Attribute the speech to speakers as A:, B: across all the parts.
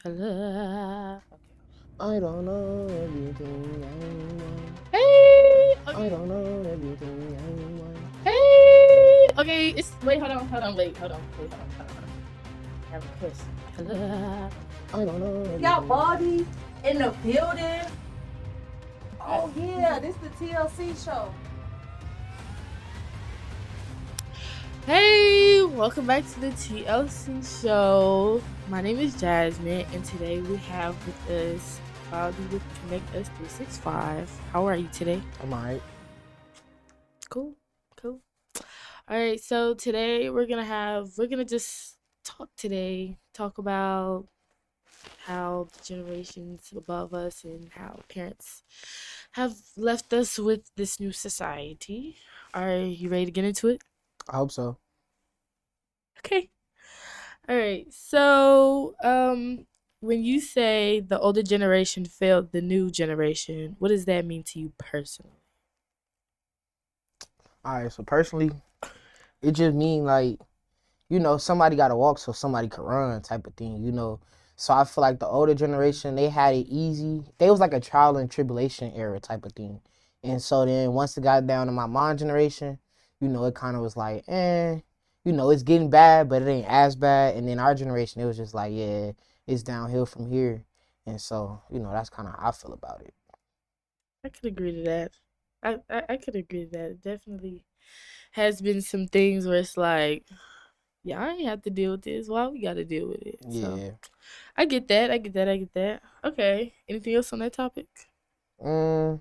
A: Hello.
B: I don't know everything I want.
A: Hey.
B: I
A: Okay.
B: don't know everything I want.
A: Hey. Okay. Wait. Hold on. Wait. Hold on. I have a question. Hello.
B: I don't know everything.
C: Got Bobby in the building. Oh yeah, this the TLC show.
A: Hey, welcome back to the TLC show. My name is Jazmine, and today we have with us Bobby with Connect Us 365. How are you today?
B: I'm alright.
A: Cool. All right, so today we're gonna just talk about how the generations above us and how parents have left us with this new society. Are you ready to get into it?
B: I hope so.
A: Okay. All right. So, when you say the older generation failed the new generation, what does that mean to you personally?
B: Alright, so personally, it just mean like, somebody gotta walk so somebody could run type of thing. So I feel like the older generation, they had it easy. They was like a trial and tribulation era type of thing. And so then once it got down to my mom generation, it kind of was like, it's getting bad, but it ain't as bad. And then our generation, it was just like, yeah, it's downhill from here. And so, that's kind of how I feel about it.
A: I could agree to that. I could agree to that. It definitely has been some things where it's like, yeah, I ain't have to deal with this. Why we got to deal with it? So
B: Yeah.
A: I get that. Okay. Anything else on that topic?
B: Mm,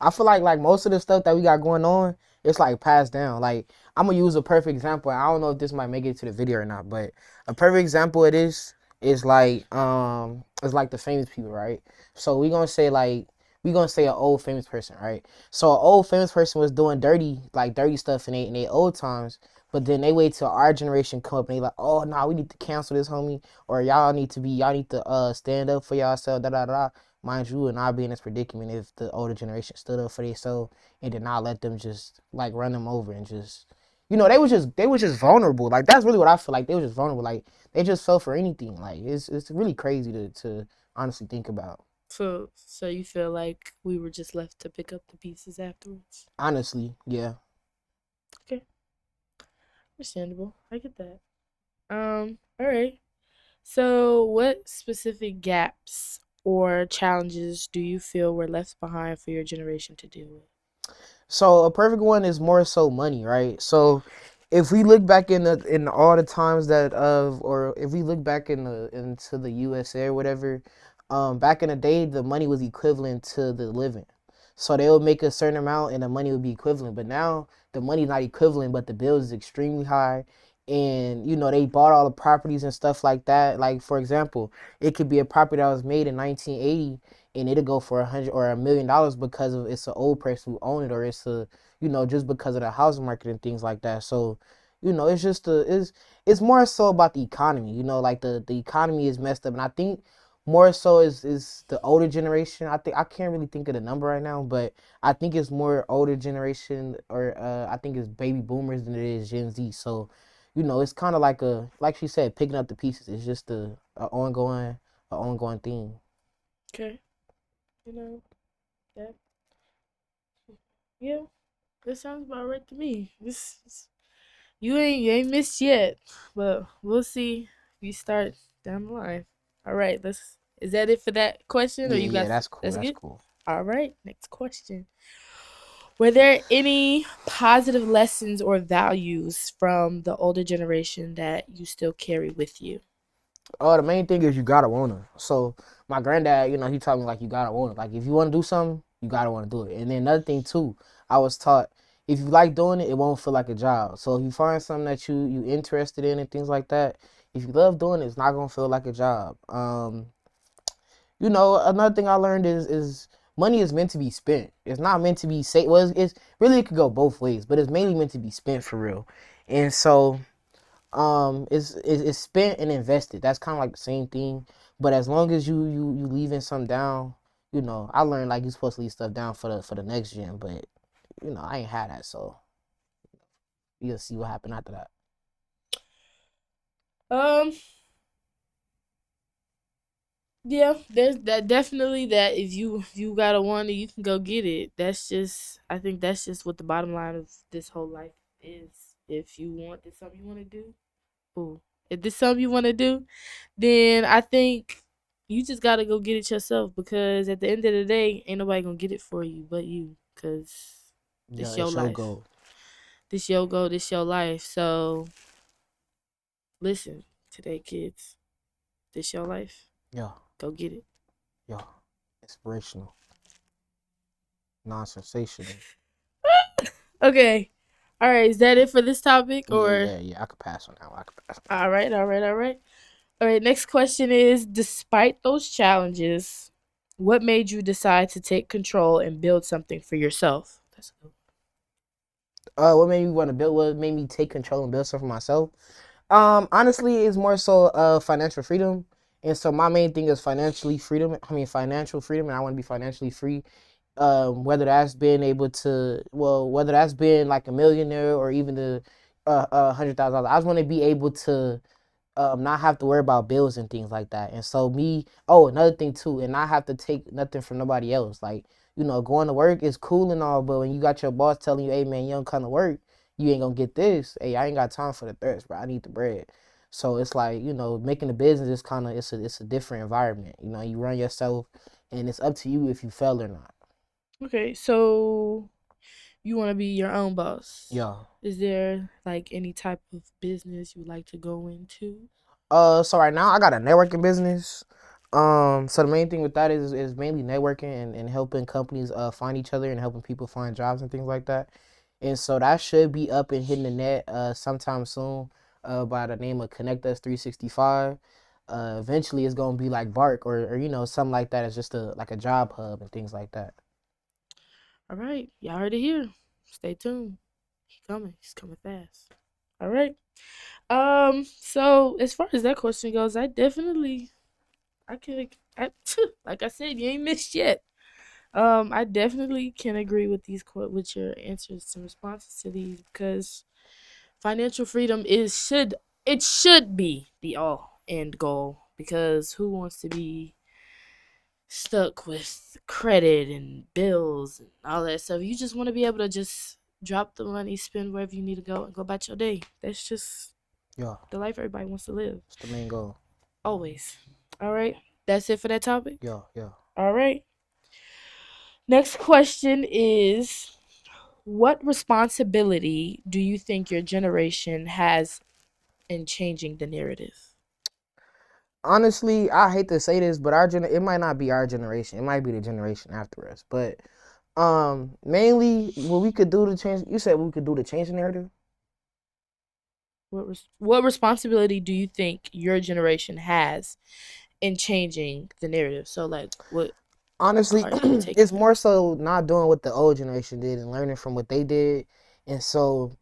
B: I feel like most of the stuff that we got going on, it's like passed down. Like I'm gonna use a perfect example. I don't know if this might make it to the video or not, but a perfect example of this is like the famous people, right? So we gonna say an old famous person, right? So an old famous person was doing dirty stuff in they old times, but then they wait till our generation come up and they like, oh nah, we need to cancel this homie, or y'all need to stand up for yourself, da da da. Mind you, and I'd be in this predicament if the older generation stood up for themselves and did not let them just like run them over and just, they was just vulnerable. Like that's really what I feel like. They were just vulnerable. Like they just fell for anything. Like it's really crazy to honestly think about.
A: So you feel like we were just left to pick up the pieces afterwards?
B: Honestly, yeah.
A: Okay, understandable. I get that. All right. So, what specific gaps or challenges do you feel were left behind for your generation to deal with?
B: So a perfect one is more so money, right? So if we look back in all the times that or if we look back into the USA or whatever, back in the day the money was equivalent to the living. So they would make a certain amount and the money would be equivalent. But now the money's not equivalent, but the bill is extremely high. And they bought all the properties and stuff like that. Like for example, it could be a property that was made in 1980 and it'll go for $100 or $1 million because of it's an old person who own it, or it's just because of the housing market and things like that. So it's just it's more so about the economy. Like the economy is messed up, and I think more so is the older generation. I think I can't really think of the number right now, but I think it's more older generation, or I think it's baby boomers than it is Gen Z. So it's kind of like she said, picking up the pieces. It's just a ongoing thing.
A: Okay, you know that. Yeah, that sounds about right to me. You ain't missed yet, but we'll see. If you start down the line. All right, let's. Is that it for that question, or
B: Yeah,
A: you
B: yeah,
A: got?
B: that's cool.
A: That's
B: That's
A: good.
B: cool.
A: All right, next question. Were there any positive lessons or values from the older generation that you still carry with you?
B: The main thing is you gotta wanna. So my granddad, he taught me like you gotta wanna. Like if you wanna do something, you gotta wanna do it. And then another thing too, I was taught if you like doing it, it won't feel like a job. So if you find something that you interested in and things like that, if you love doing it, it's not gonna feel like a job. Another thing I learned is money is meant to be spent. It's not meant to be saved. Well, it's really it could go both ways, but it's mainly meant to be spent for real. And so it's spent and invested. That's kind of like the same thing. But as long as you leaving something down, I learned like you're supposed to leave stuff down for the next gen. But I ain't had that, so you'll see what happened after that.
A: Um, Yeah, there's that definitely that if you got a want you can go get it. That's just I think that's just what the bottom line of this whole life is. If you want this something you want to do, ooh, if this something you want to do, then I think you just gotta go get it yourself because at the end of the day, ain't nobody gonna get it for you but you. Cause
B: Yeah,
A: this your
B: it's your
A: life,
B: goal.
A: this your goal, this your life. So listen, today, kids, this your life.
B: Yeah,
A: Go get it.
B: yeah. Inspirational, non-sensational.
A: Okay. All right. Is that it for this topic?
B: Yeah,
A: Or
B: yeah, yeah. I could pass on that one. I could pass on that.
A: all right, all right, all right. All right. Next question is: despite those challenges, what made you decide to take control and build something for yourself? That's good.
B: What made me want to build? What made me take control and build stuff for myself? Honestly, it's more so financial freedom, and so my main thing is financially freedom. I mean, financial freedom, and I want to be financially free. Whether that's been able to, well, whether that's been like a millionaire or even the $100,000, I just want to be able to not have to worry about bills and things like that. And so me, oh, another thing too, and not have to take nothing from nobody else. Like, going to work is cool and all, but when you got your boss telling you, hey man, you don't come to work, you ain't gonna get this. Hey, I ain't got time for the thirst, bro. I need the bread. So it's like, making a business is kind of, it's a different environment. You run yourself, and it's up to you if you fail or not.
A: Okay. So you want to be your own boss.
B: Yeah.
A: Is there like any type of business you would like to go into?
B: So right now I got a networking business. So the main thing with that is mainly networking and helping companies find each other and helping people find jobs and things like that. And so that should be up and hitting the net sometime soon by the name of Connect Us 365. Eventually it's gonna be like Bark or something like that. It's just like a job hub and things like that.
A: All right. Y'all heard it here. Stay tuned. He coming. He's coming fast. All right. So as far as that question goes, I can, I, like I said, you ain't missed yet. I definitely can agree with with your answers and responses to these because financial freedom it should be the all end goal because who wants to be stuck with credit and bills and all that stuff? You just want to be able to just drop the money, spend wherever you need to go, and go about your day. That's just
B: Yeah,
A: the life everybody wants to live.
B: it's the main goal.
A: Always. All right. That's it for that topic.
B: Yeah, yeah.
A: All right. Next question is: what responsibility do you think your generation has in changing the narrative?
B: Honestly, I hate to say this, but it might not be our generation. It might be the generation after us. But mainly what we could do to change. You said we could do to change the narrative.
A: What responsibility do you think your generation has in changing the narrative? So, like, what
B: Honestly,
A: part are you taking
B: it's
A: for that?
B: more so not doing what the old generation did and learning from what they did. And so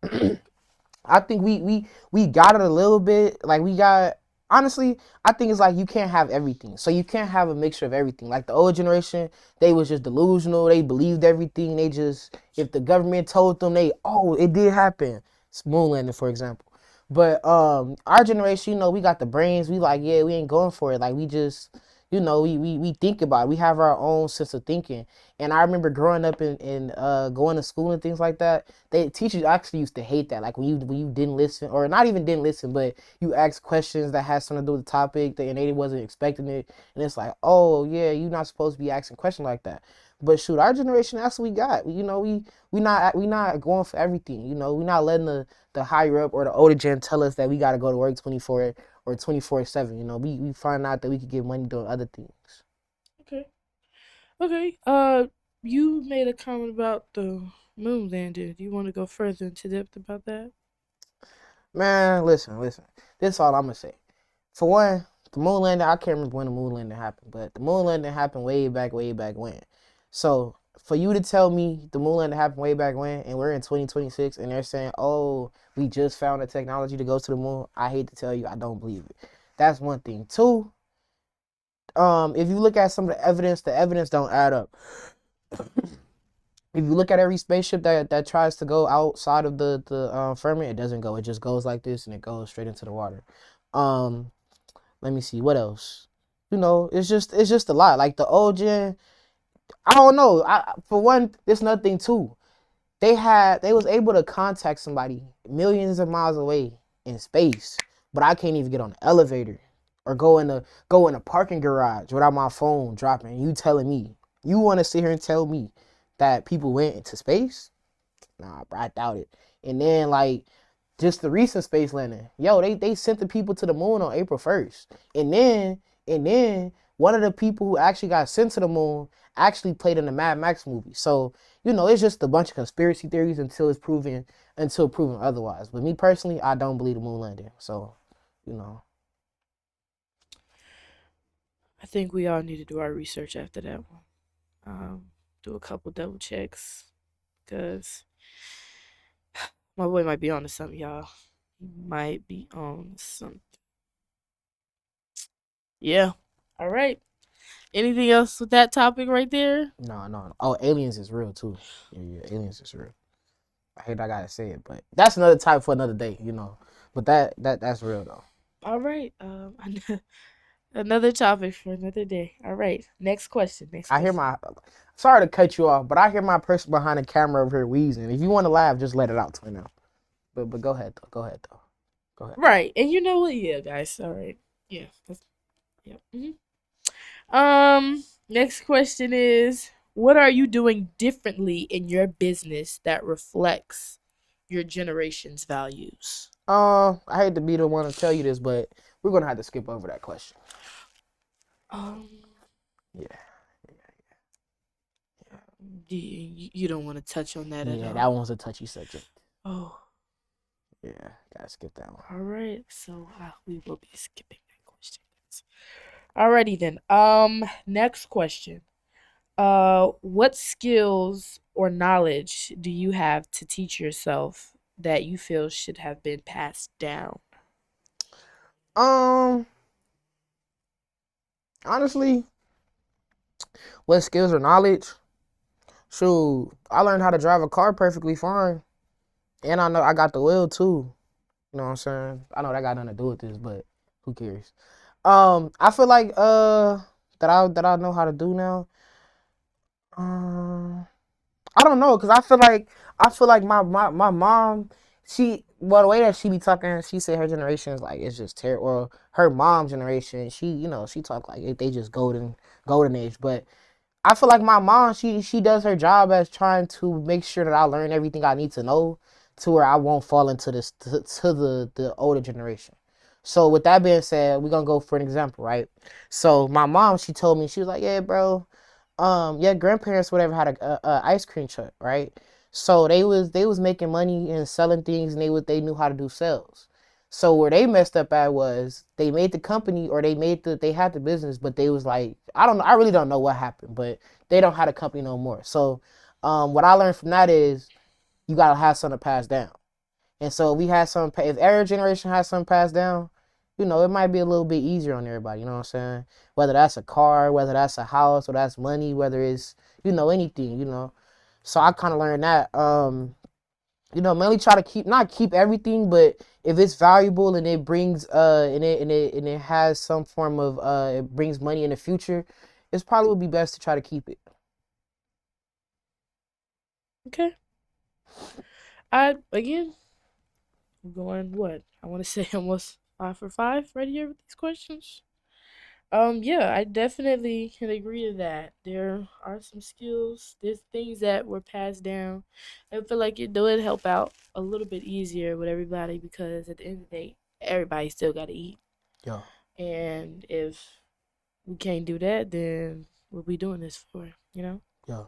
B: I think we got it a little bit. Like we got honestly, I think it's like you can't have everything. So you can't have a mixture of everything. Like the old generation, they was just delusional. They believed everything. They just if the government told them it did happen. It's moon landing, for example. But our generation, we got the brains. We like, yeah, we ain't going for it. Like we just we think about it. We have our own sense of thinking. And I remember growing up and going to school and things like that, they teachers actually used to hate that. Like when you didn't listen, or not even didn't listen, but you asked questions that had something to do with the topic, and they wasn't expecting it, and it's like, oh yeah, you're not supposed to be asking questions like that. But shoot, our generation, that's what we got. We not going for everything. We not letting the higher up or the older gen tell us that we got to go to work 24 or 24/7. We find out that we could get money doing other things.
A: Okay. Okay. You made a comment about the moon landing. Do you want to go further into depth about that?
B: Man, listen. This is all I'm gonna say. For one, the moon landing, I can't remember when the moon landing happened, but the moon landing happened way back when. So for you to tell me the moon landing happened way back when, and we're in 2026, and they're saying, "Oh, we just found a technology to go to the moon," I hate to tell you, I don't believe it. That's one thing. Two, if you look at some of the evidence don't add up. If you look at every spaceship that tries to go outside of the firmament, it doesn't go. It just goes like this, and it goes straight into the water. Um, Let me see what else. It's just a lot. Like the old gen, I don't know. For one, there's nothing too. They was able to contact somebody millions of miles away in space, but I can't even get on the elevator or go in a parking garage without my phone dropping. You telling me you want to sit here and tell me that people went into space? Nah, bro, I doubt it. And then like just the recent space landing, yo, they sent the people to the moon on April 1st, and then one of the people who actually got sent to the moon actually played in the Mad Max movie. So it's just a bunch of conspiracy theories until proven otherwise. But me personally, I don't believe the moon landing. So, you know,
A: I think we all need to do our research after that one. Do a couple double checks because my boy might be on to something, y'all. He might be on something. Yeah. All right. Anything else with that topic right there?
B: no, no. Oh, aliens is real too. Yeah, aliens is real. I hate I gotta say it, but that's another type for another day. But that's real though.
A: All right. Another topic for another day. All right. Next question. Next
B: I hear
A: question.
B: my. Sorry to cut you off, but I hear my person behind the camera over here wheezing. If you want to laugh, just let it out to me now. But go ahead though. Go ahead though. Go ahead.
A: Right. And you know what? Yeah, guys. All right. Yeah. Yeah. Next question is, what are you doing differently in your business that reflects your generation's values?
B: I hate to be the one to tell you this, but we're gonna have to skip over that question.
A: Um,
B: Yeah,
A: you don't want to touch on that at
B: yeah, that
A: all.
B: one's a touchy subject.
A: Oh,
B: Yeah, gotta skip that one.
A: all right. So we will be skipping that question. Alrighty then. Next question. What skills or knowledge do you have to teach yourself that you feel should have been passed down?
B: Um, honestly, what skills or knowledge? Shoot, I learned how to drive a car perfectly fine, and I know I got the wheel too. You know what I'm saying? I know that got nothing to do with this, but who cares? I feel like that I know how to do now. Um, I don't know, cause I feel like my mom, the way that she be talking, she said her generation is like it's just terrible. Or her mom's generation, she talk like they just golden age. But I feel like my mom, she does her job as trying to make sure that I learn everything I need to know, to where I won't fall into this to the older generation. So with that being said, we're gonna go for an example, right? So my mom, she told me, she was like, yeah, bro, yeah, grandparents whatever had a ice cream truck, right? So they was making money and selling things, and they knew how to do sales. So where they messed up at was they made the company, or they had the business, but they was like, I don't know, I really don't know what happened, but they don't have a company no more. So what I learned from that is you gotta have something to pass down. And so if every generation has something passed down, it might be a little bit easier on everybody. You know what I'm saying? Whether that's a car, whether that's a house, or that's money, whether it's anything. So I kind of learned that. Mainly try to not keep everything, but if it's valuable and it brings and it has some form of it brings money in the future, it's probably would be best to try to keep it.
A: Okay. Again, I'm going what? I want to say almost 5 for 5 right here with these questions. Yeah, I definitely can agree to that. There are some skills, there's things that were passed down. I feel like it would help out a little bit easier with everybody because at the end of the day, everybody still got to eat.
B: Yeah,
A: And if we can't do that, then what we doing this for, you know?
B: yeah.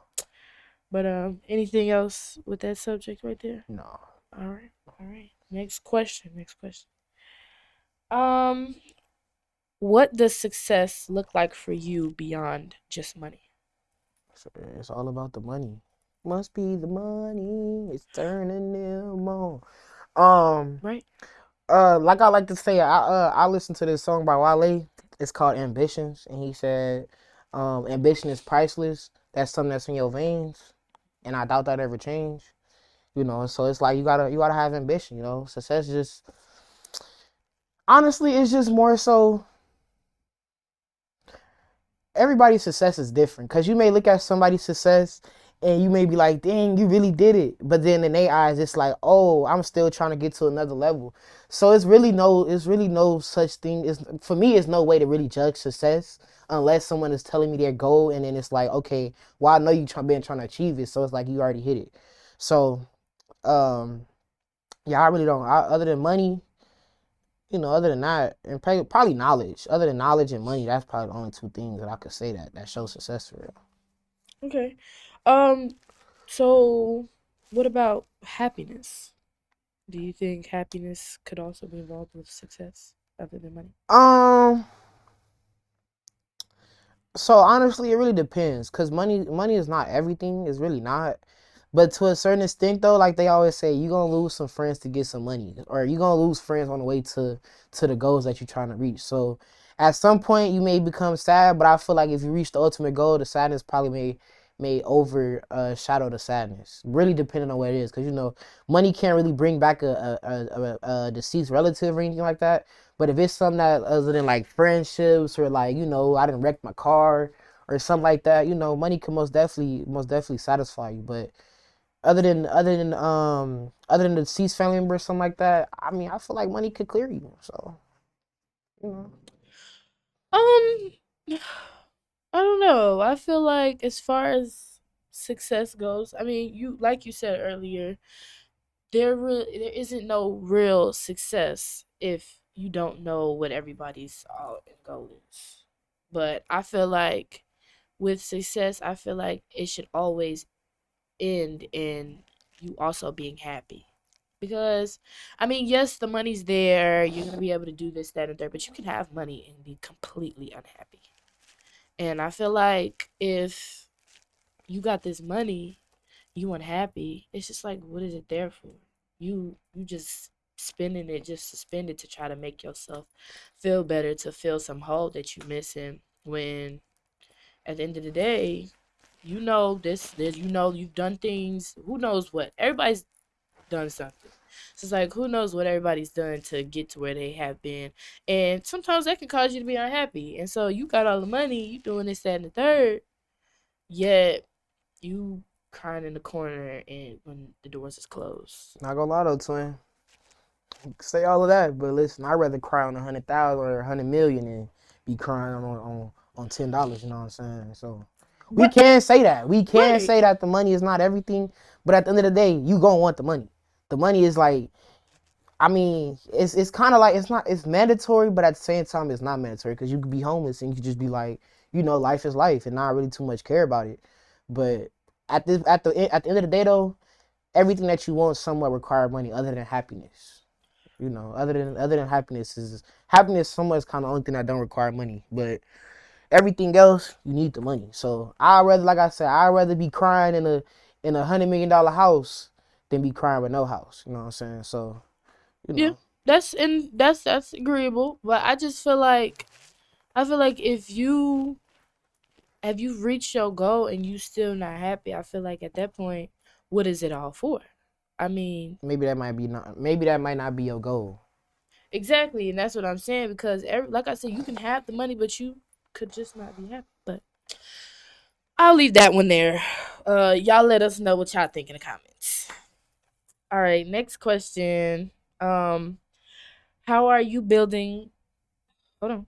A: But anything else with that subject right there?
B: No.
A: All right, all right. Next question. Next question. Um, what does success look like for you beyond just money?
B: It's all about the money. Must be the money. It's turning them on. Um,
A: Right?
B: like I like to say, I listened to this song by Wale. It's called Ambitions, and he said, ambition is priceless. That's something that's in your veins, and I doubt that ever change. So it's like you gotta have ambition. Success just honestly, it's just more so. everybody's success is different because you may look at somebody's success and you may be like, dang, you really did it. But then in their eyes, it's like, oh, I'm still trying to get to another level. So it's really no such thing. It's, for me, it's no way to really judge success unless someone is telling me their goal, and then it's like, okay, well, I know you been trying to achieve it, so it's like you already hit it. So, um, yeah, I really don't. Other than money, other than that, and probably knowledge. Other than knowledge and money, that's probably the only two things that I could say that show success for real.
A: Okay. Um, so what about happiness? Do you think happiness could also be involved with success other than money?
B: Um, so honestly, it really depends, cause money is not everything. It's really not. But to a certain extent, though, like they always say, you gonna lose some friends to get some money, or you gonna lose friends on the way to the goals that you're trying to reach. So at some point, you may become sad, but I feel like if you reach the ultimate goal, the sadness probably may overshadow the sadness. Really depending on what it is, because money can't really bring back a deceased relative or anything like that. But if it's something that other than like friendships or like I didn't wreck my car or something like that, money can most definitely satisfy you. But other than the deceased family member or something like that, I mean, I feel like money could clear you. So you know,
A: Um, I don't know. I feel like as far as success goes, I mean, you like you said earlier, there isn't no real success if you don't know what everybody's all end goal is. But I feel like with success, I feel like it should always end in you also being happy. Because, I mean, yes, the money's there. You're going to be able to do this, that, and third, but you can have money and be completely unhappy. And I feel like if you got this money, you unhappy, it's just like, what is it there for? You just spending it just to spend it to try to make yourself feel better, to fill some hole that you missing, when at the end of the day, you've done things, who knows what, everybody's done something. So it's like, who knows what everybody's done to get to where they have been, and sometimes that can cause you to be unhappy. And so you got all the money, you doing this, that, and the third, yet you crying in the corner and when the doors is closed.
B: not gonna lie though, twin. Say all of that, but listen, I'd rather cry on 100,000 or 100 million than be crying on $10. You know what I'm saying? So we
A: But
B: can say that. We can
A: right,
B: say that the money is not everything, but at the end of the day, you gonna want the money. The money is like, I mean, it's kind of like it's mandatory, but at the same time, it's not mandatory because you could be homeless and you could just be like, life is life and not really too much care about it. But at the end of the day, though, everything that you want somewhat require money other than happiness. Other than happiness somewhat is kind of the only thing that don't require money. But everything else, you need the money. So like I said, I'd rather be crying in a $100 million house than be crying with no house. You know what I'm saying? So you
A: yeah,
B: know.
A: that's agreeable. But I feel like if you reached your goal and you still not happy, I feel like at that point, what is it all for? I mean,
B: Maybe that might not be your goal.
A: exactly, and that's what I'm saying, because like I said, you can have the money, but you could just not be happy. But I'll leave that one there. Y'all let us know what y'all think in the comments. All right, next question. Um, how are you building? Hold on.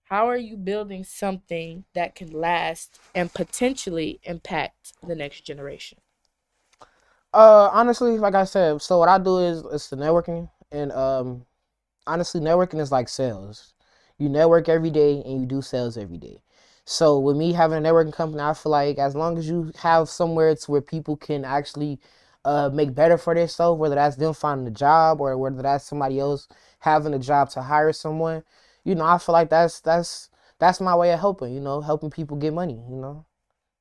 A: How are you building something that can last and potentially impact the next generation?
B: Honestly, like I said, so what I do is it's the networking, and honestly, networking is like sales. You network every day and you do sales every day. So with me having a networking company, I feel like as long as you have somewhere to where people can actually make better for themselves, whether that's them finding a job or whether that's somebody else having a job to hire someone, I feel like that's my way of helping. Helping people get money.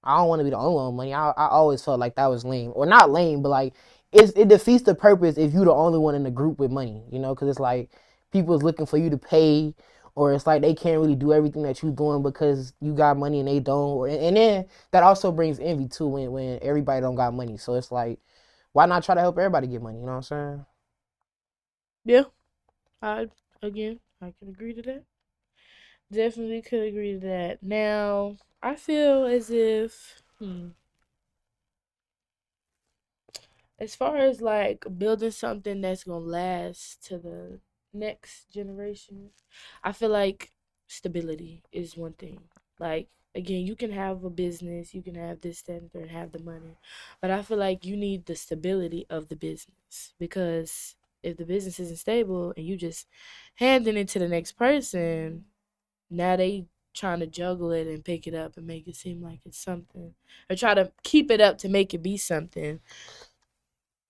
B: I don't want to be the only one with money. I always felt like that was lame, or not lame, but like it defeats the purpose if you're the only one in the group with money. Because it's like people is looking for you to pay, or it's like they can't really do everything that you're doing because you got money and they don't. And then that also brings envy too when everybody don't got money. So it's like, why not try to help everybody get money? You know what I'm saying?
A: Yeah, I again I can agree to that. Definitely could agree to that. Now, I feel as if, as far as like building something that's gonna last to the next generation, I feel like stability is one thing. Like again, you can have a business, you can have this, that, and third, have the money, but I feel like you need the stability of the business because if the business isn't stable and you just handing it to the next person, now they trying to juggle it and pick it up and make it seem like it's something, or try to keep it up to make it be something.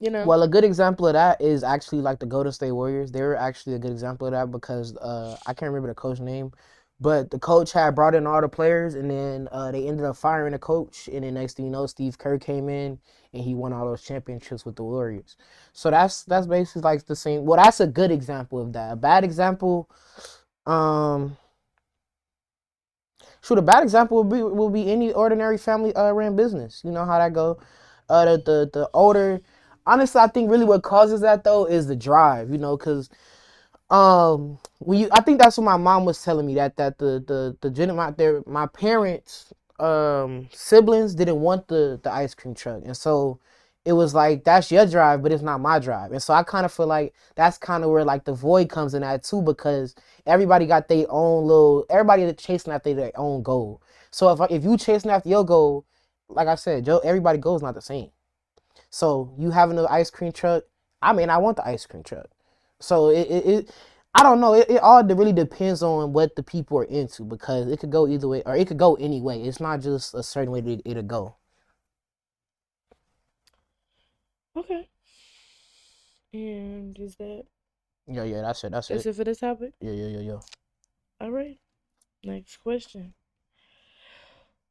A: You know.
B: Well, a good example of that is actually like the Golden State Warriors. They were actually a good example of that because I can't remember the coach name, but the coach had brought in all the players, and then they ended up firing the coach, and then next thing you know, Steve Kerr came in and he won all those championships with the Warriors. So that's basically like the same. Well, that's a good example of that. A bad example, um, shoot, a bad example will be any ordinary family ran business. You know how that go. The older, honestly, I think really what causes that though is the drive. You know, because I think that's what my mom was telling me that my parents siblings didn't want the ice cream truck, and so it was like that's your drive but it's not my drive. And so I kind of feel like that's kind of where like the void comes in at too, because everybody got their own little, everybody that's chasing after their own goal. So if you chasing after your goal, like I said, Joe, everybody goal is not the same. So you having the ice cream truck, I mean, I want the ice cream truck. So I don't know. It all really depends on what the people are into, because it could go either way or it could go any way. It's not just a certain way it'll go.
A: Okay. And is that
B: Yeah, that's it. That's
A: that's
B: it.
A: it for this topic?
B: Yeah.
A: All right. Next question.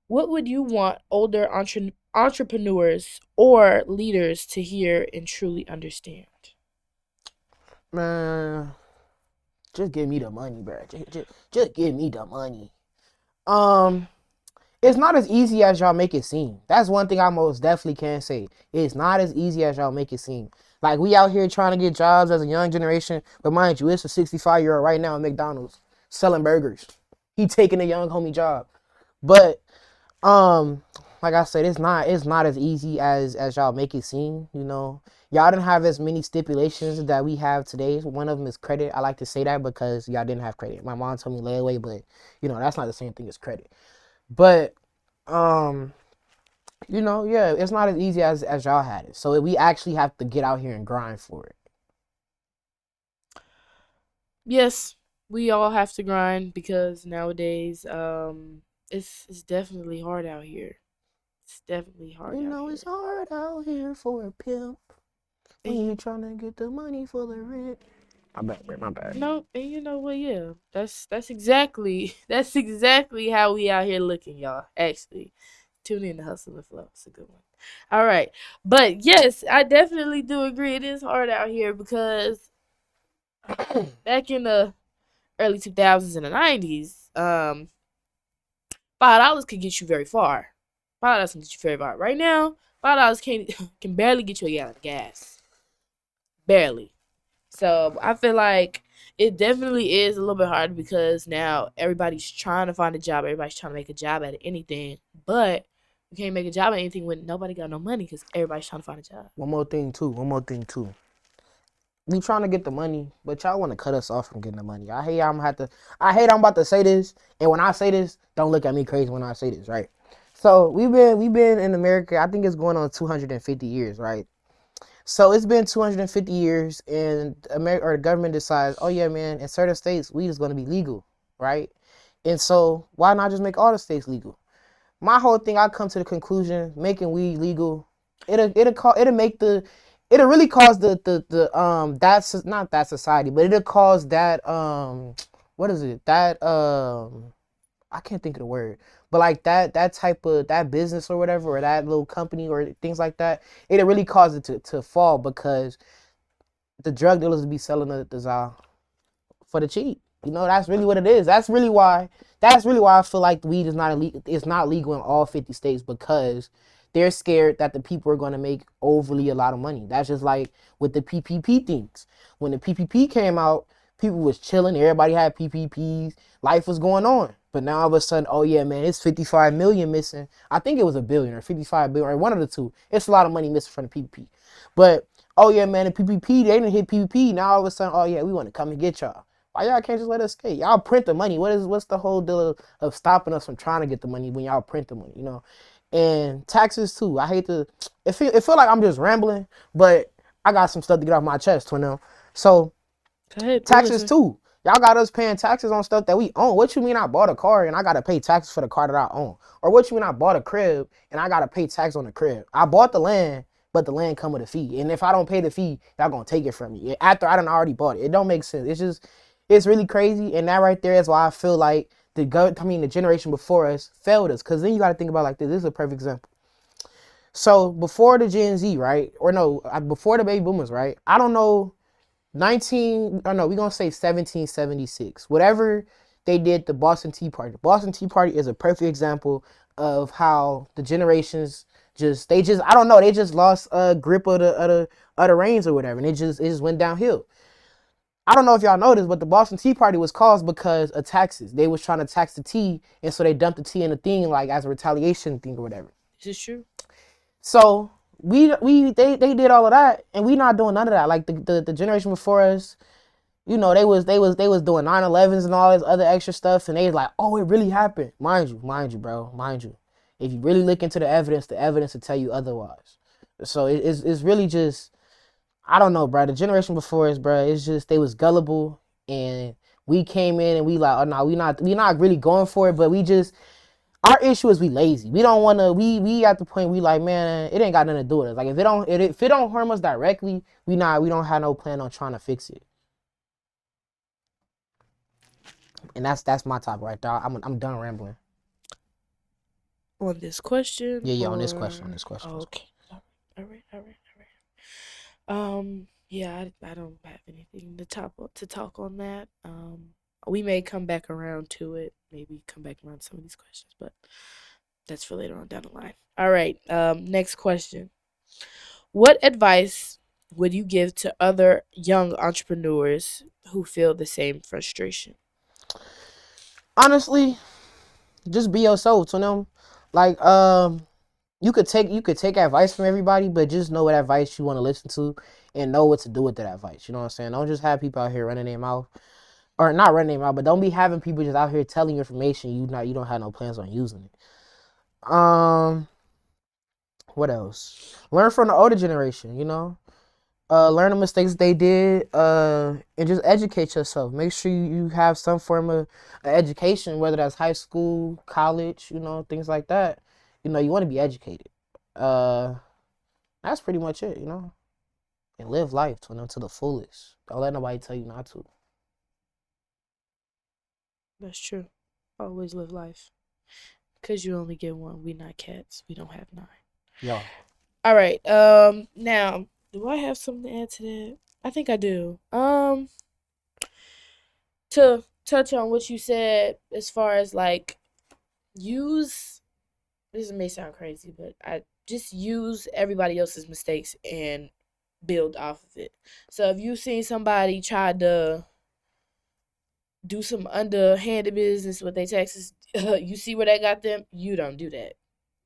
A: What would you want older entrepreneurs or leaders to hear and truly understand?
B: Man, just give me the money, bro. Just give me the money. Um, it's not as easy as y'all make it seem. That's one thing I most definitely can say. It's not as easy as y'all make it seem. Like, we out here trying to get jobs as a young generation, but mind you, it's a 65-year-old right now at McDonald's selling burgers. He taking a young homie job. But um, like I said, it's not as easy as y'all make it seem. You know, y'all didn't have as many stipulations that we have today. One of them is credit. I like to say that because y'all didn't have credit. My mom told me layaway, but you know that's not the same thing as credit. But um, yeah, it's not as easy as y'all had it. So we actually have to get out here and grind for it.
A: Yes, we all have to grind because nowadays, it's definitely hard out here. It's definitely hard
B: You
A: out
B: know,
A: here.
B: it's hard out here for a pimp when you trying to get the money for the rent. My bad, bro. My bad.
A: No, and you know what? Yeah, that's exactly that's exactly how we out here looking, y'all. Actually, tune in to Hustle and Flow. It's a good one. All right, but yes, I definitely do agree. It is hard out here because back in the early 2000s and the 90s, $5 could get you very far. $5 can get you very far. Right now, $5 can barely get you a gallon of gas, barely. So I feel like it definitely is a little bit harder because now everybody's trying to find a job. Everybody's trying to make a job at anything, but you can't make a job at anything when nobody got no money because everybody's trying to find a job.
B: One more thing too. We trying to get the money, but y'all want to cut us off from getting the money. I hate I'm about to say this, and when I say this, don't look at me crazy when I say this, right? So we've been in America. I think it's going on 250 years, right? So it's been 250 years, and America or the government decides, oh yeah, man, in certain states weed is going to be legal, right? And so why not just make all the states legal? My whole thing, I come to the conclusion, making weed legal, it'll really cause that's not that society, but it'll cause that what is it, that I can't think of the word, but like that type of that business or whatever, or that little company or things like that, it'll really cause it to fall, because the drug dealers will be selling the for the cheap. You know, that's really what it is. That's really why. That's really why I feel like weed is not illegal. It's not legal in all 50 states, because they're scared that the people are going to make overly a lot of money. That's just like with the PPP things. When the PPP came out, People was chilling. Everybody had PPPs. Life was going on. But now all of a sudden, oh yeah, man, it's 55 million missing. I think it was $1 billion or 55 billion, or one of the two. It's a lot of money missing from the PPP. But oh yeah, man, the PPP, they didn't hit PPP. Now all of a sudden, oh yeah, we want to come and get y'all. Why y'all can't just let us skate? Y'all print the money. What's the whole deal of stopping us from trying to get the money when y'all print the money, you know? And taxes too. I hate to. It feel like I'm just rambling, but I got some stuff to get off my chest, twin. Now, so
A: Go ahead.
B: taxes too. Y'all got us paying taxes on stuff that we own. What you mean I bought a car and I gotta pay taxes for the car that I own? Or what you mean I bought a crib and I gotta pay tax on the crib? I bought the land, but the land come with a fee. And if I don't pay the fee, y'all gonna take it from me after I done already bought it. It don't make sense. It's really crazy. And that right there is why I feel like the generation before us failed us. Cause then you gotta think about it like this. This is a perfect example. So before the Gen Z, right? Or no, before the baby boomers, right? I don't know. We're gonna say 1776. Whatever they did, the Boston Tea Party. The Boston Tea Party is a perfect example of how the generations I don't know, they just lost a grip of the reins or whatever, and it just went downhill. I don't know if y'all noticed, but the Boston Tea Party was caused because of taxes. They was trying to tax the tea, and so they dumped the tea in the thing like as a retaliation thing or whatever.
A: Is this true?
B: So they did all of that, and we not doing none of that. Like the generation before us, you know, they was doing 9/11s and all this other extra stuff, and they was like, oh, it really happened. Mind you, bro, mind you. If you really look into the evidence will tell you otherwise. So it's really just, I don't know, bro. The generation before us, bro, it's just they was gullible, and we came in and we like, oh no, we not really going for it, but we just. Our issue is we lazy. We don't want to. We at the point we like, man, it ain't got nothing to do with us. Like if it don't harm us directly, we don't have no plan on trying to fix it. And that's my topic right there. I'm done rambling.
A: On this question?
B: Yeah, on this
A: or-
B: question.
A: Okay. All right. Yeah, I don't have anything to talk on that. We may come back around to it. Maybe come back around to some of these questions, but that's for later on down the line. All right. Next question. What advice would you give to other young entrepreneurs who feel the same frustration?
B: Honestly, just be yourself to them. Like you could take advice from everybody, but just know what advice you want to listen to and know what to do with that advice. You know what I'm saying? Don't just have people out here running their mouth. Or not running their mouth, but don't be having people just out here telling you information you don't have no plans on using it. What else? Learn from the older generation, you know? Learn the mistakes they did, and just educate yourself. Make sure you have some form of education, whether that's high school, college, you know, things like that. You know, you want to be educated. That's pretty much it, you know? And live life to the fullest. Don't let nobody tell you not to.
A: That's true. Always live life. Because you only get one. We not cats. We don't have 9.
B: Yeah.
A: All right. Now, do I have something to add to that? I think I do. To touch on what you said as far as like use this may sound crazy, but I just use everybody else's mistakes and build off of it. So if you seen somebody try to do some underhanded business with their taxes, you see where that got them, you don't do that.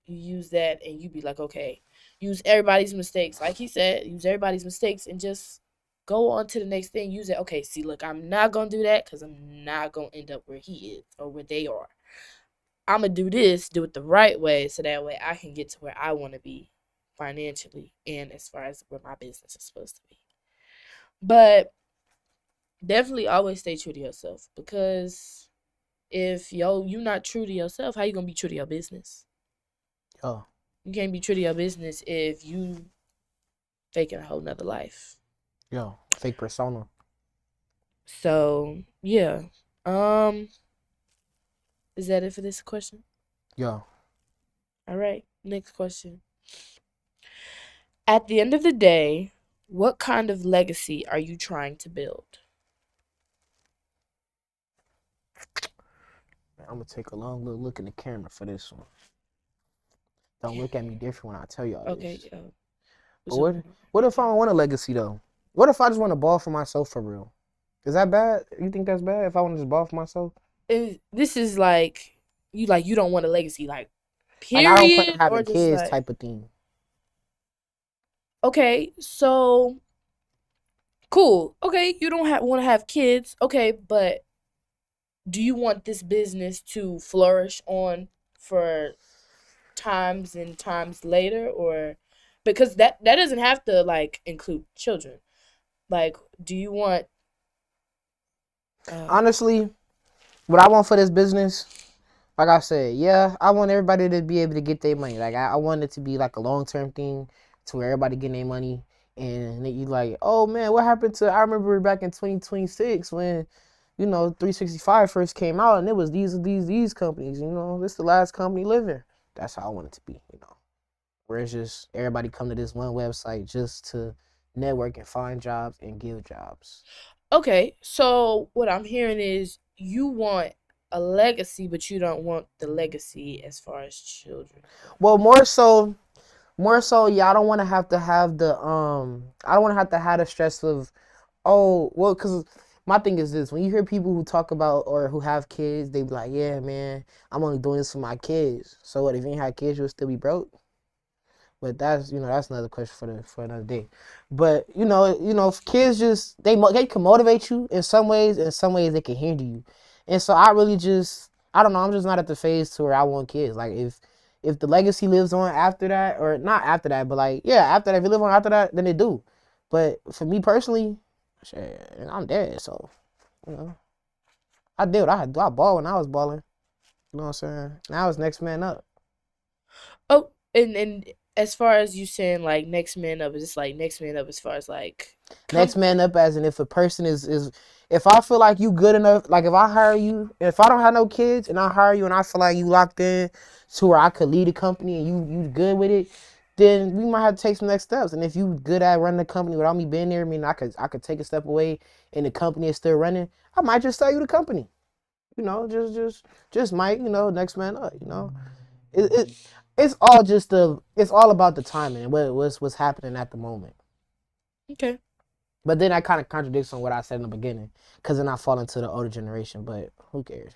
A: You use that and you be like, okay, use everybody's mistakes. Like he said, use everybody's mistakes and just go on to the next thing. Use it. Okay, see, look, I'm not going to do that because I'm not going to end up where he is or where they are. I'm going to do this, do it the right way so that way I can get to where I want to be financially and as far as where my business is supposed to be. But definitely always stay true to yourself because if you not true to yourself, how you going to be true to your business?
B: Oh.
A: You can't be true to your business if you faking a whole nother life.
B: Yeah, fake persona.
A: So, yeah. Is that it for this question?
B: Yeah.
A: All right. Next question. At the end of the day, what kind of legacy are you trying to build?
B: I'm going to take a long little look in the camera for this one. Don't look at me different when I tell y'all
A: Okay.
B: this. But what if I don't want a legacy, though? What if I just want a ball for myself for real? Is that bad? You think that's bad if I want to just ball for myself?
A: This is like you don't want a legacy, like
B: Like I don't plan on
A: period, or
B: having
A: just
B: kids
A: like
B: type of thing.
A: okay, so cool. Okay, you don't want to have kids. Okay, but do you want this business to flourish on for times and times later, or because that doesn't have to like include children. Like, do you want uh
B: Honestly, what I want for this business, like I said, yeah, I want everybody to be able to get their money. Like I want it to be like a long term thing to where everybody getting their money. And you like, oh man, what happened to? I remember back in 2026 when, 365 first came out, and it was these companies. This the last company living. That's how I want it to be. Where it's just everybody come to this one website just to network and find jobs and give jobs.
A: okay, so what I'm hearing is you want a legacy, but you don't want the legacy as far as children.
B: Well, more so, yeah. I don't want to have the I don't want to have the stress of, oh, well, because my thing is this: when you hear people who talk about or who have kids, they be like, yeah, man, I'm only doing this for my kids. So what if you ain't had kids, you'll still be broke? But that's another question for another day. But kids just they can motivate you in some ways. In some ways, they can hinder you. And so I really just I don't know. I'm just not at the phase to where I want kids. Like if the legacy lives on after that, or not after that, but like yeah, after that, if it live on after that, then it do. But for me personally, shit, I'm dead. So you know, I did what I had to do. I ball when I was balling. You know what I'm saying? Now it's next man up.
A: Oh, and as far as you saying like next man up, is just like next man up as far as like
B: Next
A: come
B: man up, as in if a person is if I feel like you good enough, like if I hire you, if I don't have no kids and I hire you and I feel like you locked in to where I could lead a company and you good with it, then we might have to take some next steps. And if you good at running the company without me being there, I mean I could take a step away and the company is still running, I might just sell you the company. Just might, next man up, It it's all about the timing and what's happening at the moment.
A: okay.
B: But then that kind of contradicts on what I said in the beginning, because then I fall into the older generation. But who cares?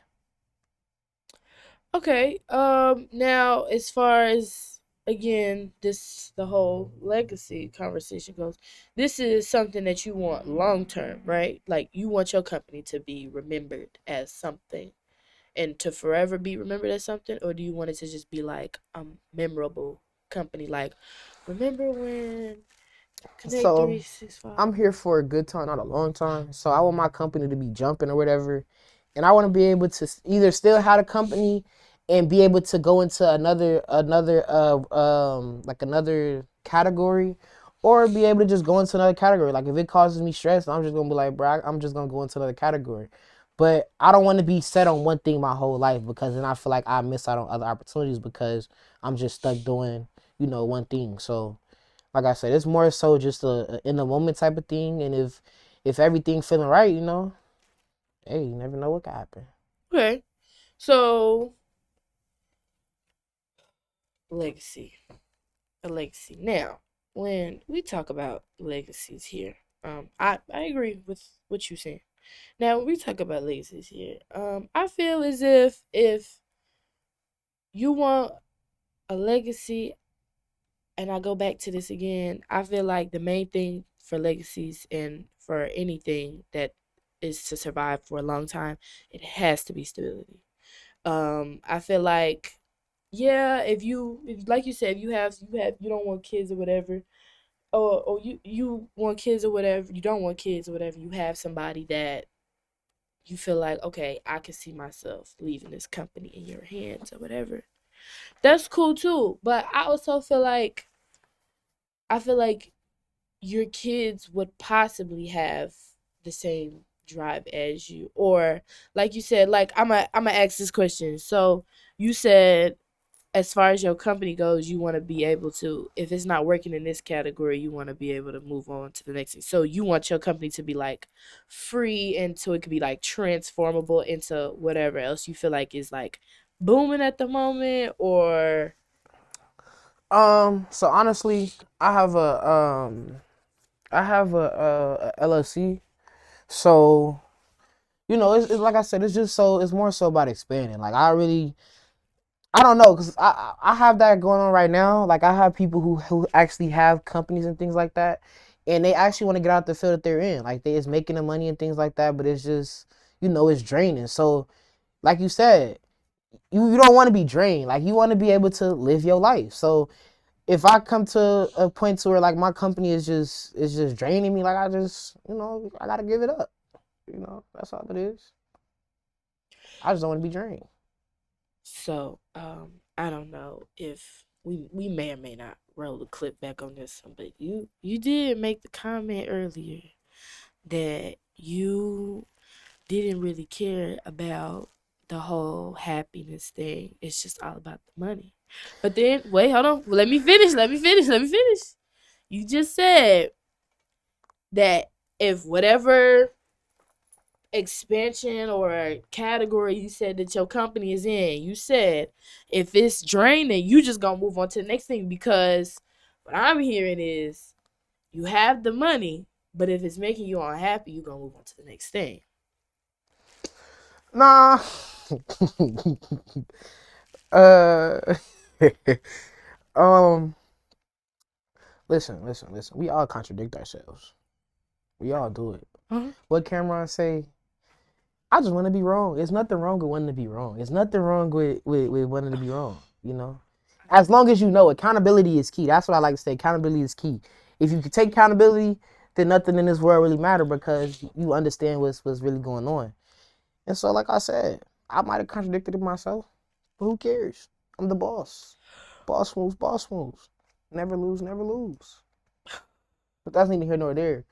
A: Okay. Now as far as again this the whole legacy conversation goes, this is something that you want long term, right? Like you want your company to be remembered as something and to forever be remembered as something, or do you want it to just be like a memorable company, like remember when Connect
B: So
A: 365?
B: I'm here for a good time, not a long time. So I want my company to be jumping or whatever, and I want to be able to either still have a company and be able to go into another category, or be able to just go into another category. Like if it causes me stress, I'm just gonna be like, bro, I'm just gonna go into another category. But I don't want to be set on one thing my whole life, because then I feel like I miss out on other opportunities because I'm just stuck doing one thing. So like I said, it's more so just a in the moment type of thing. And if everything feeling right, hey, you never know what could happen.
A: Okay, so legacy, a legacy. Now, when we talk about legacies here, I agree with what you're saying. Now, when we talk about legacies here, I feel as if you want a legacy, and I go back to this again, I feel like the main thing for legacies and for anything that is to survive for a long time, it has to be stability. I feel like yeah, if like you said, if you don't want kids or whatever, or you want kids or whatever, you don't want kids or whatever, you have somebody that you feel like, okay, I can see myself leaving this company in your hands or whatever. That's cool too. But I feel like your kids would possibly have the same drive as you, or like you said, like I'm gonna ask this question. So you said as far as your company goes, you want to be able to, if it's not working in this category, you want to be able to move on to the next thing. So you want your company to be like free, and so it could be like transformable into whatever else you feel like is like booming at the moment, or
B: So honestly, I have a LLC. So, it's like I said, it's more so about expanding. Like I don't know, cause I have that going on right now. Like I have people who actually have companies and things like that, and they actually want to get out the field that they're in. Like they is making the money and things like that, but it's just it's draining. So like you said, you don't want to be drained. Like you want to be able to live your life. So if I come to a point to where like my company is just draining me, like I just I gotta give it up. That's all it is. I just don't want to be drained.
A: So, I don't know if we may or may not roll the clip back on this one, but you did make the comment earlier that you didn't really care about the whole happiness thing. It's just all about the money. But then, wait, hold on. Let me finish. Let me finish. Let me finish. You just said that if whatever expansion or category you said that your company is in, you said if it's draining, you just gonna move on to the next thing, because what I'm hearing is you have the money, but if it's making you unhappy, you gonna move on to the next thing.
B: Nah. uh. um. Listen. We all contradict ourselves. We all do it.
A: Uh-huh.
B: What Cameron say? I just want to be wrong. There's nothing wrong with wanting to be wrong. There's nothing wrong with wanting to be wrong. As long as you know, accountability is key. That's what I like to say. Accountability is key. If you can take accountability, then nothing in this world really matter because you understand what's really going on. And so, like I said, I might have contradicted it myself, but who cares? I'm the boss. Boss moves, boss moves. Never lose, never lose. But that's neither here nor there.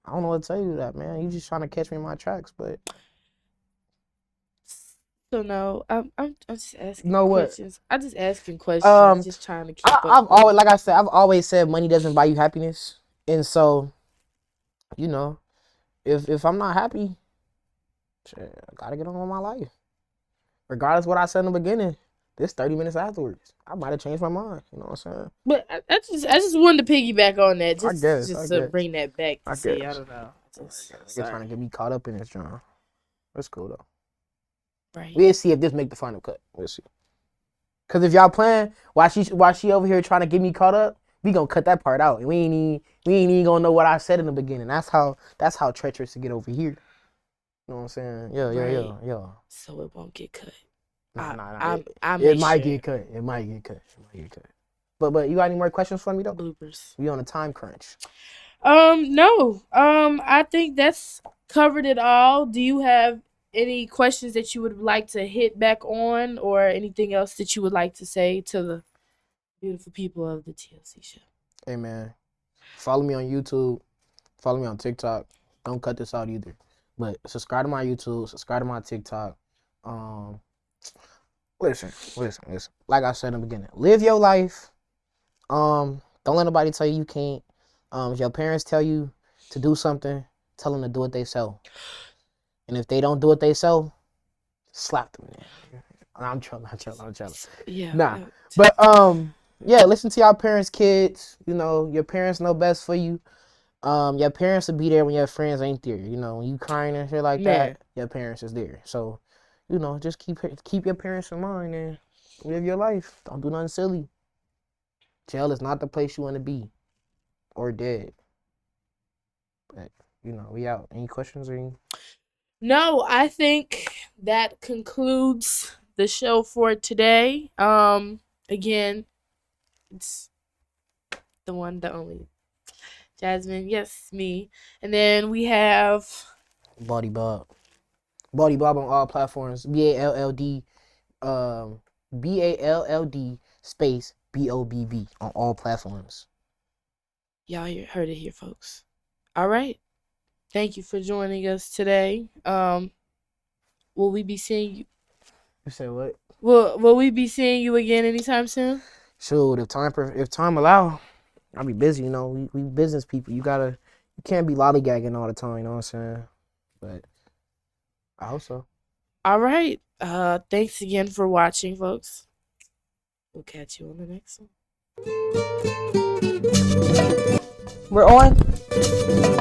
B: I don't know what to tell you that, man. You just trying to catch me in my tracks, but
A: So no, I'm just asking
B: you know what?
A: questions. I'm just asking questions, just trying to keep up.
B: I've always, like I said, I've always said money doesn't buy you happiness, and so, if I'm not happy, shit, I gotta get on with my life. Regardless of what I said in the beginning, this 30 minutes afterwards, I might have changed my mind. You know what I'm saying?
A: But I just wanted to piggyback on that,
B: I guess.
A: to bring that back to
B: I
A: see.
B: guess.
A: I don't know.
B: You're trying to get me caught up in this, John. That's cool though.
A: Right.
B: We'll see if this make the final cut. We'll see. Cause if y'all playing while she over here trying to get me caught up, we gonna cut that part out, and we ain't even gonna know what I said in the beginning. That's how treacherous to get over here. You know what I'm saying? Yeah.
A: So it won't get cut.
B: Nah.
A: It
B: might get cut. It might get cut. But you got any more questions for me though?
A: Bloopers.
B: We on a time crunch.
A: No. I think that's covered it all. Do you have any questions that you would like to hit back on, or anything else that you would like to say to the beautiful people of the TLC show?
B: Hey man, follow me on YouTube. Follow me on TikTok. Don't cut this out either. But subscribe to my YouTube. Subscribe to my TikTok. Listen. Like I said in the beginning, live your life. Don't let nobody tell you can't. If your parents tell you to do something, tell them to do it themselves. And if they don't do it themselves, slap them. I'm trolling.
A: Yeah.
B: Nah. But yeah, listen to your parents' kids. Your parents know best for you. Your parents will be there when your friends ain't there. When you crying and shit like that, your parents is there. So, just keep your parents in mind and live your life. Don't do nothing silly. Jail is not the place you want to be, or dead. But we out. Any questions or any?
A: No, I think that concludes the show for today. Again, it's the one, the only Jazmine. Yes, me. And then we have
B: Bobb. Bobb on all platforms. BALLD. BALLD space BOBB on all platforms.
A: Y'all heard it here, folks. All right. Thank you for joining us today. Will we be seeing you?
B: You said what?
A: Will we be seeing you again anytime soon?
B: Sure. If time allow, I'll be busy. We business people. You can't be lollygagging all the time. You know what I'm saying? But I hope so.
A: All right. Thanks again for watching, folks. We'll catch you on the next one.
C: We're on.